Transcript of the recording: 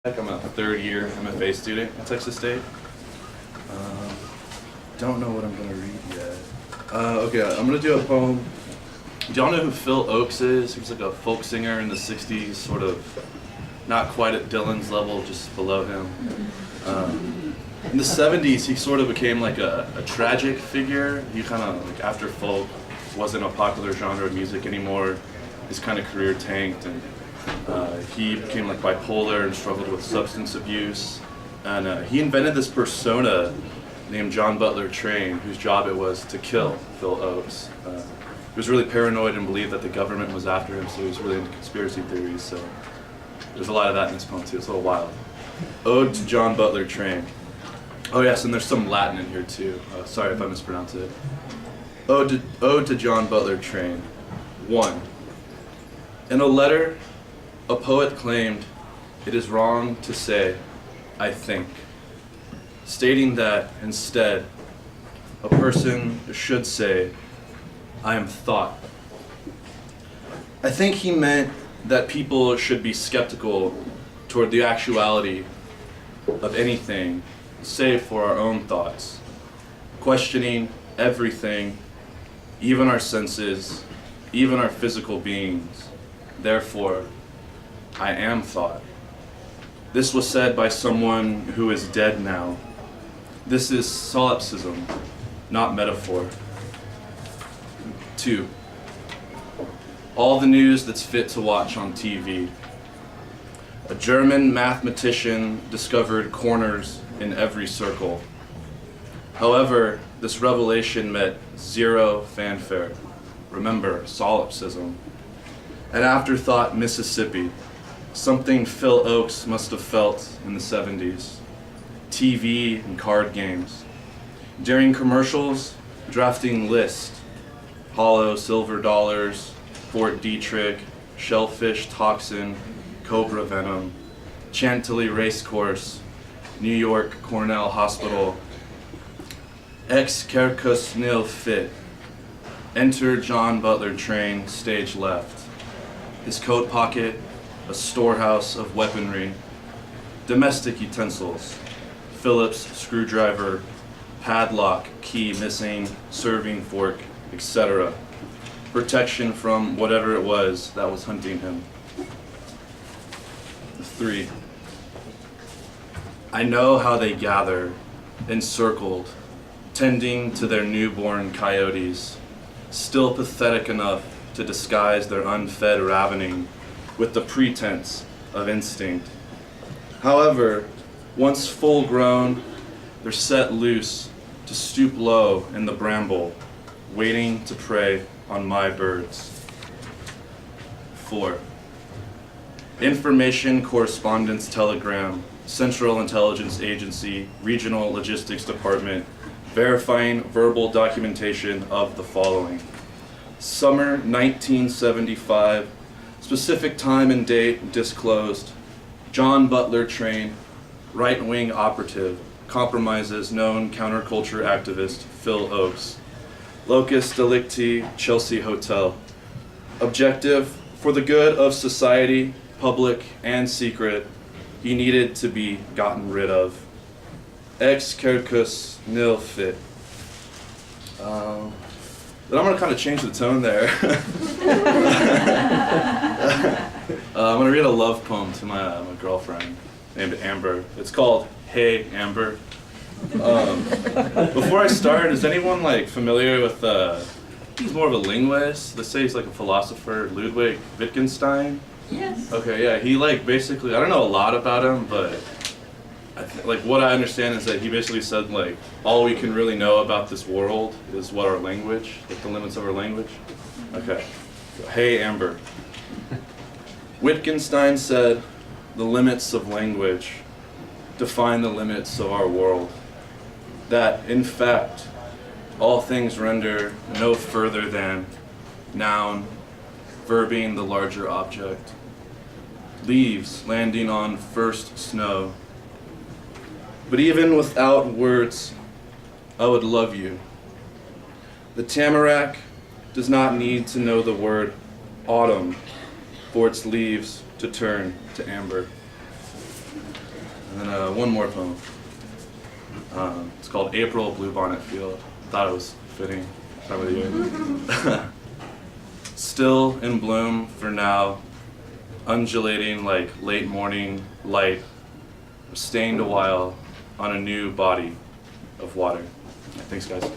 I'm a third year MFA student at Texas State. Don't know what I'm gonna read yet. Okay, I'm gonna do a poem. Do y'all know who Phil Oakes is? He was like a folk singer in the 60s, sort of not quite at Dylan's level, just below him. In the 70s, he sort of became like a tragic figure. He kind of, like after folk wasn't a popular genre of music anymore, his kind of career tanked, and he became like bipolar and struggled with substance abuse. And he invented this persona named John Butler Train, whose job it was to kill Phil Oakes. He was really paranoid and believed that the government was after him, so he was really into conspiracy theories. So there's a lot of that in this poem too. It's a little wild. Ode to John Butler Train. Oh yes, and there's some Latin in here too. Sorry if I mispronounce it. Ode to John Butler Train. 1. In a letter, a poet claimed, "It is wrong to say, I think," stating that instead, a person should say, "I am thought." I think he meant that people should be skeptical toward the actuality of anything save for our own thoughts, questioning everything, even our senses, even our physical beings. Therefore, I am thought. This was said by someone who is dead now. This is solipsism, not metaphor. 2. All the news that's fit to watch on TV. A German mathematician discovered corners in every circle. However, this revelation met zero fanfare. Remember, solipsism. An afterthought, Mississippi. Something Phil Oakes must have felt in the 70s. TV and card games. During commercials, drafting list. Hollow silver dollars, Fort Detrick, shellfish toxin, cobra venom, Chantilly racecourse, New York Cornell Hospital. Ex Kerkus nil fit. Enter John Butler Train, stage left. His coat pocket, a storehouse of weaponry, domestic utensils, Phillips screwdriver, padlock, key missing, serving fork, etc. Protection from whatever it was that was hunting him. 3. I know how they gather, encircled, tending to their newborn coyotes, still pathetic enough to disguise their unfed ravening with the pretense of instinct. However, once full grown, they're set loose to stoop low in the bramble, waiting to prey on my birds. 4. Information Correspondence Telegram, Central Intelligence Agency, Regional Logistics Department, verifying verbal documentation of the following. Summer 1975, specific time and date disclosed. John Butler Train, right-wing operative, compromises known counterculture activist Phil Oakes. Locus delicti, Chelsea Hotel. Objective, for the good of society, public and secret, he needed to be gotten rid of. Ex Kerkus nil fit. But I'm going to kind of change the tone there. I'm going to read a love poem to my girlfriend named Amber. It's called Hey Amber. Before I start, is anyone like familiar with, he's more of a linguist. Let's say he's like a philosopher, Ludwig Wittgenstein? Yes. Okay, yeah, he like basically, I don't know a lot about him, but like what I understand is that he basically said like all we can really know about this world is what our language, like the limits of our language. Okay. So, hey Amber. Wittgenstein said the limits of language define the limits of our world. That in fact all things render no further than noun, verbing the larger object. Leaves landing on first snow. But even without words, I would love you. The tamarack does not need to know the word autumn for its leaves to turn to amber. And then one more poem. It's called April Bluebonnet Field. Thought it was fitting time of the year. Still in bloom for now, undulating like late morning light, stained a while on a new body of water. Thanks, guys.